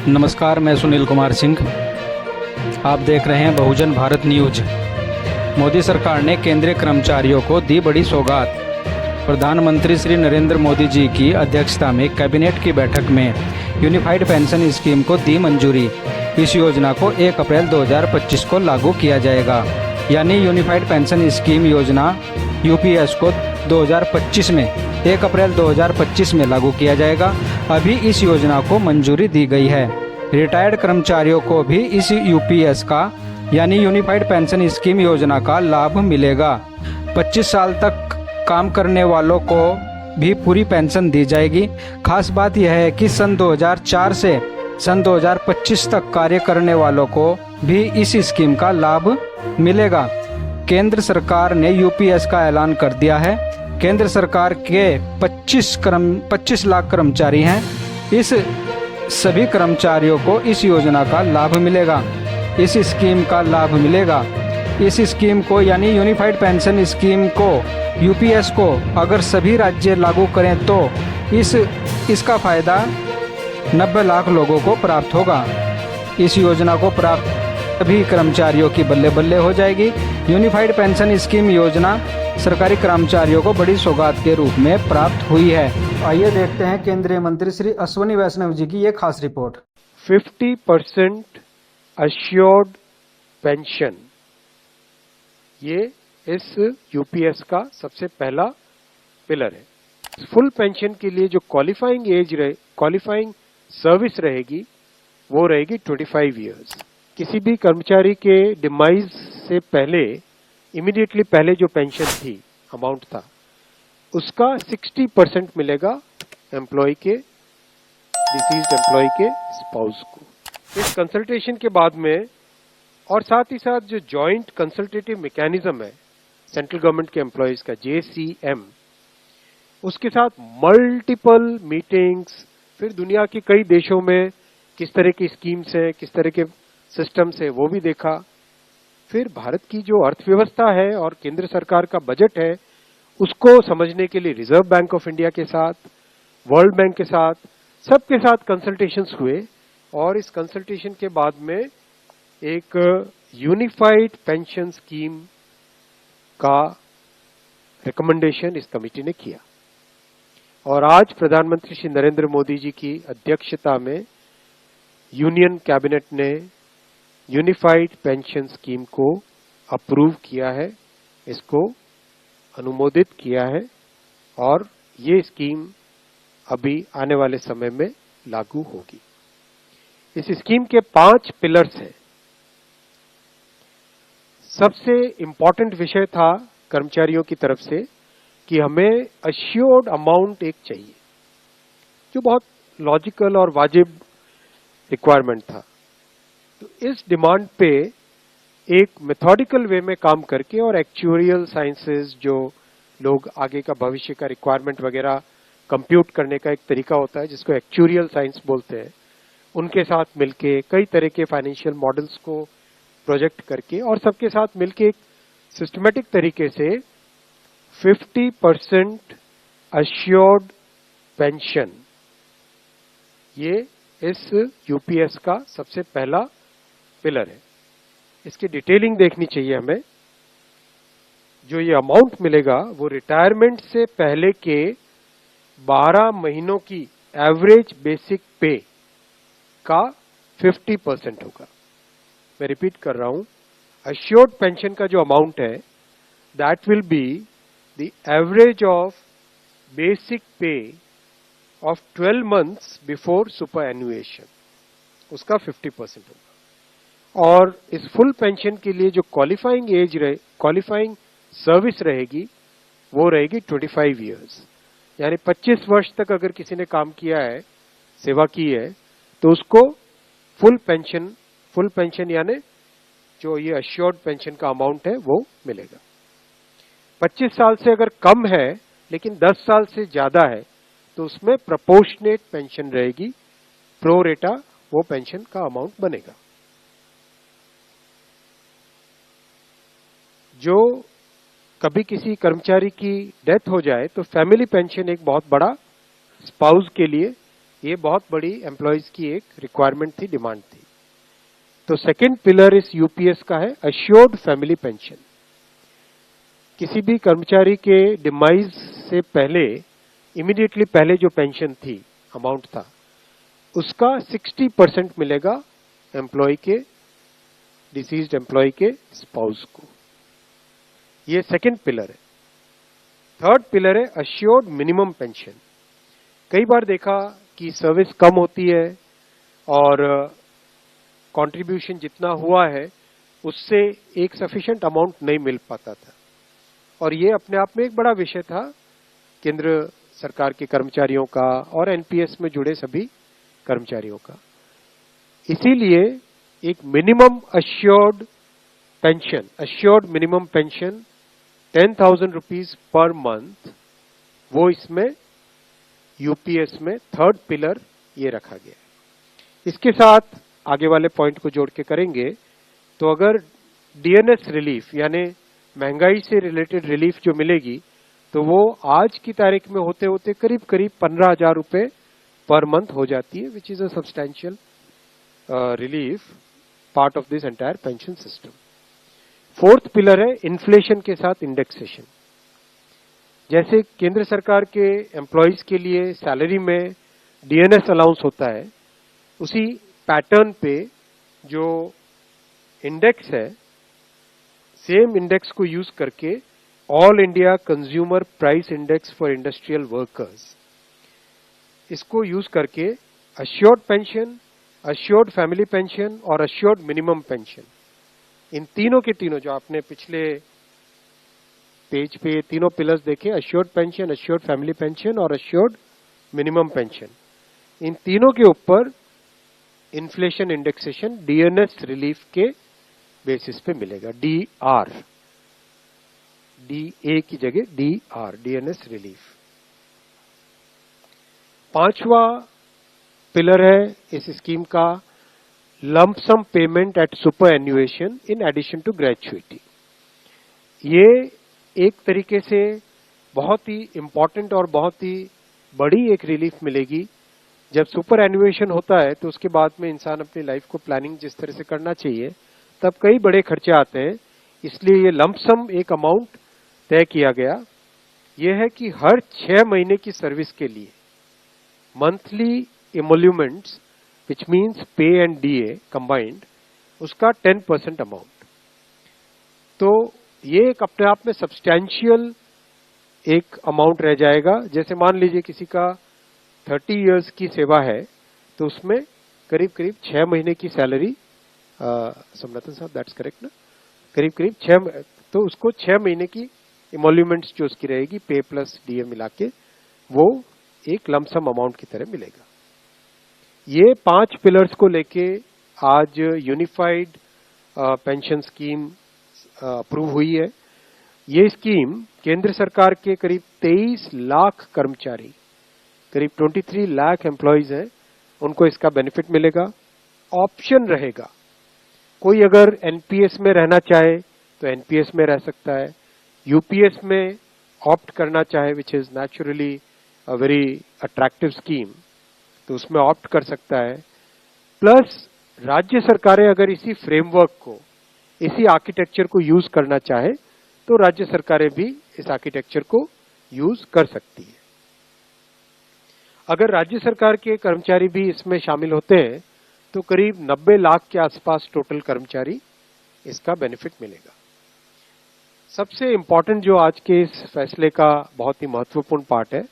नमस्कार, मैं सुनील कुमार सिंह। आप देख रहे हैं बहुजन भारत न्यूज। मोदी सरकार ने केंद्रीय कर्मचारियों को दी बड़ी सौगात। प्रधानमंत्री श्री नरेंद्र मोदी जी की अध्यक्षता में कैबिनेट की बैठक में यूनिफाइड पेंशन स्कीम को दी मंजूरी। इस योजना को 1 अप्रैल 2025 को लागू किया जाएगा, यानी यूनिफाइड पेंशन स्कीम योजना यूपीएस को 2025 में 1 अप्रैल 2025 में लागू किया जाएगा। अभी इस योजना को मंजूरी दी गई है। रिटायर्ड कर्मचारियों को भी इस यूपीएस का यानी यूनिफाइड पेंशन स्कीम योजना का लाभ मिलेगा। 25 साल तक काम करने वालों को भी पूरी पेंशन दी जाएगी। खास बात यह है कि सन 2004 से सन 2025 तक कार्य करने वालों को भी इस स्कीम का लाभ मिलेगा। केंद्र सरकार ने यूपीएस का ऐलान कर दिया है। केंद्र सरकार के 25 लाख कर्मचारी हैं। इस सभी कर्मचारियों को इस योजना का लाभ मिलेगा, इस स्कीम का लाभ मिलेगा। इस स्कीम को यानी यूनिफाइड पेंशन स्कीम को यूपीएस को अगर सभी राज्य लागू करें तो इसका फायदा 90 लाख लोगों को प्राप्त होगा। इस योजना को प्राप्त सभी कर्मचारियों की बल्ले बल्ले हो जाएगी। यूनिफाइड पेंशन स्कीम योजना सरकारी कर्मचारियों को बड़ी सौगात के रूप में प्राप्त हुई है। आइए देखते हैं केंद्रीय मंत्री श्री अश्विनी वैष्णव जी की ये खास रिपोर्ट। 50% अश्योर्ड पेंशन, ये इस यूपीएस का सबसे पहला पिलर है। फुल पेंशन के लिए जो क्वालिफाइंग सर्विस रहेगी वो रहेगी 25 इयर्स। किसी भी कर्मचारी के डिमाइज से पहले इमीडिएटली पहले जो पेंशन थी, अमाउंट था, उसका 60% मिलेगा एम्प्लॉय के, डिसीज्ड एम्प्लॉय के स्पाउस को। इस कंसल्टेशन के बाद में और साथ ही साथ जो जॉइंट कंसल्टेटिव मैकेनिज्म है सेंट्रल गवर्नमेंट के एम्प्लॉयज का, JCM, उसके साथ मल्टीपल मीटिंग्स, फिर दुनिया के कई देशों में किस तरह की स्कीम्स हैं, किस तरह के सिस्टम्स है, वो भी देखा। फिर भारत की जो अर्थव्यवस्था है और केंद्र सरकार का बजट है, उसको समझने के लिए रिजर्व बैंक ऑफ इंडिया के साथ, वर्ल्ड बैंक के साथ, सबके साथ कंसल्टेशंस हुए और इस कंसल्टेशन के बाद में एक यूनिफाइड पेंशन स्कीम का रिकमेंडेशन इस कमेटी ने किया। और आज प्रधानमंत्री श्री नरेंद्र मोदी जी की अध्यक्षता में यूनियन कैबिनेट ने यूनिफाइड पेंशन स्कीम को अप्रूव किया है, इसको अनुमोदित किया है और ये स्कीम अभी आने वाले समय में लागू होगी। इस स्कीम के 5 पिलर्स हैं। सबसे इंपॉर्टेंट विषय था कर्मचारियों की तरफ से कि हमें अश्योर्ड अमाउंट एक चाहिए, जो बहुत लॉजिकल और वाजिब रिक्वायरमेंट था। तो इस डिमांड पे एक मेथोडिकल वे में काम करके और एक्चुअरियल साइंसेस, जो लोग आगे का भविष्य का रिक्वायरमेंट वगैरह कंप्यूट करने का एक तरीका होता है जिसको एक्चुअरियल साइंस बोलते हैं, उनके साथ मिलके कई तरह के फाइनेंशियल मॉडल्स को प्रोजेक्ट करके और सबके साथ मिलके एक सिस्टमेटिक तरीके से 50% अश्योर्ड पेंशन, ये इस यूपीएस का सबसे पहला पिलर है। इसकी डिटेलिंग देखनी चाहिए हमें। जो ये अमाउंट मिलेगा वो रिटायरमेंट से पहले के 12 महीनों की एवरेज बेसिक पे का 50% होगा। मैं रिपीट कर रहा हूं, अश्योर्ड पेंशन का जो अमाउंट है that will be the average of basic पे ऑफ 12 months बिफोर सुपर एनुएशन, उसका 50% होगा। और इस फुल पेंशन के लिए जो क्वालिफाइंग सर्विस रहेगी वो रहेगी 25 इयर्स, यानी 25 वर्ष तक अगर किसी ने काम किया है, सेवा की है, तो उसको फुल पेंशन यानी जो ये अश्योर्ड पेंशन का अमाउंट है वो मिलेगा। 25 साल से अगर कम है लेकिन 10 साल से ज्यादा है तो उसमें प्रोपोर्शनेट पेंशन रहेगी, प्रो रेटा वो पेंशन का अमाउंट बनेगा। जो कभी किसी कर्मचारी की डेथ हो जाए तो फैमिली पेंशन एक बहुत बड़ा स्पाउस के लिए ये बहुत बड़ी एम्प्लॉयज की एक रिक्वायरमेंट थी, डिमांड थी। तो सेकंड पिलर इस यूपीएस का है अश्योर्ड फैमिली पेंशन। किसी भी कर्मचारी के डिमाइज से पहले, इमीडिएटली पहले जो पेंशन थी, अमाउंट था, उसका 60% मिलेगा एम्प्लॉय के, डिसीज्ड एम्प्लॉय के स्पाउस को। ये सेकंड पिलर है। थर्ड पिलर है अश्योर्ड मिनिमम पेंशन। कई बार देखा कि सर्विस कम होती है और कंट्रीब्यूशन जितना हुआ है उससे एक सफिशिएंट अमाउंट नहीं मिल पाता था, और ये अपने आप में एक बड़ा विषय था केंद्र सरकार के कर्मचारियों का और एनपीएस में जुड़े सभी कर्मचारियों का। इसीलिए एक minimum assured pension, assured minimum pension 10,000 rupees per month, वो इसमें यूपीएस में थर्ड पिलर ये रखा गया है। इसके साथ आगे वाले पॉइंट को जोड़ के करेंगे तो अगर डीएनएस रिलीफ यानी महंगाई से रिलेटेड रिलीफ जो मिलेगी तो वो आज की तारीख में होते होते करीब करीब 15,000 रुपए पर मंथ हो जाती है, which is a substantial relief part of this entire pension system. Fourth pillar है इन्फ्लेशन के साथ इंडेक्सेशन। जैसे केंद्र सरकार के एम्प्लॉयज के लिए सैलरी में डीएनएस अलाउंस होता है, उसी पैटर्न पे जो इंडेक्स है, सेम इंडेक्स को यूज करके all India consumer price index for industrial workers, इसको यूज करके assured pension, assured family pension और अश्योर्ड मिनिमम पेंशन, इन तीनों के तीनों जो आपने पिछले पेज पे तीनों पिलर्स देखे, assured pension, assured family pension और अश्योर्ड मिनिमम पेंशन, इन तीनों के ऊपर इन्फ्लेशन इंडेक्सेशन डीएनएस रिलीफ के बेसिस पे मिलेगा। डीआर, डीए की जगह डीआर, डीएनएस रिलीफ। पांचवा पिलर है इस स्कीम का lump sum payment at superannuation in addition to gratuity. ये एक तरीके से बहुत ही इंपॉर्टेंट और बहुत ही बड़ी एक रिलीफ मिलेगी। जब सुपर एन्युएशन होता है तो उसके बाद में इंसान अपनी लाइफ को प्लानिंग जिस तरह से करना चाहिए, तब कई बड़े खर्चे आते हैं, इसलिए ये लंप सम एक अमाउंट तय किया गया। यह है कि हर 6 महीने की सर्विस के लिए मंथली एमोल्यूमेंट्स विच मीन्स पे एंड डीए कंबाइंड, उसका 10% अमाउंट। तो ये एक अपने आप में सब्सटैंशियल एक अमाउंट रह जाएगा। जैसे मान लीजिए किसी का 30 इयर्स की सेवा है तो उसमें करीब करीब 6 महीने की सैलरी, समरतन साहब दैट्स करेक्ट ना, करीब करीब 6, तो उसको 6 महीने की इमोल्यूमेंट्स जो उसकी रहेगी पे प्लस डीए मिला के, वो एक लमसम अमाउंट की तरह मिलेगा। ये 5 पिलर्स को लेके आज यूनिफाइड पेंशन स्कीम अप्रूव हुई है। ये स्कीम केंद्र सरकार के करीब 23 लाख कर्मचारी, करीब 23 लाख एम्प्लॉयज हैं, उनको इसका बेनिफिट मिलेगा। ऑप्शन रहेगा, कोई अगर एनपीएस में रहना चाहे तो एनपीएस में रह सकता है, यूपीएस में ऑप्ट करना चाहे which is naturally a very attractive scheme, तो उसमें ऑप्ट कर सकता है। प्लस राज्य सरकारें अगर इसी फ्रेमवर्क को, इसी आर्किटेक्चर को यूज करना चाहे तो राज्य सरकारें भी इस आर्किटेक्चर को यूज कर सकती है। अगर राज्य सरकार के कर्मचारी भी इसमें शामिल होते हैं तो करीब 90 लाख के आसपास टोटल कर्मचारी इसका बेनिफिट मिलेगा। सबसे इंपॉर्टेंट जो आज के इस फैसले का बहुत ही महत्वपूर्ण पार्ट है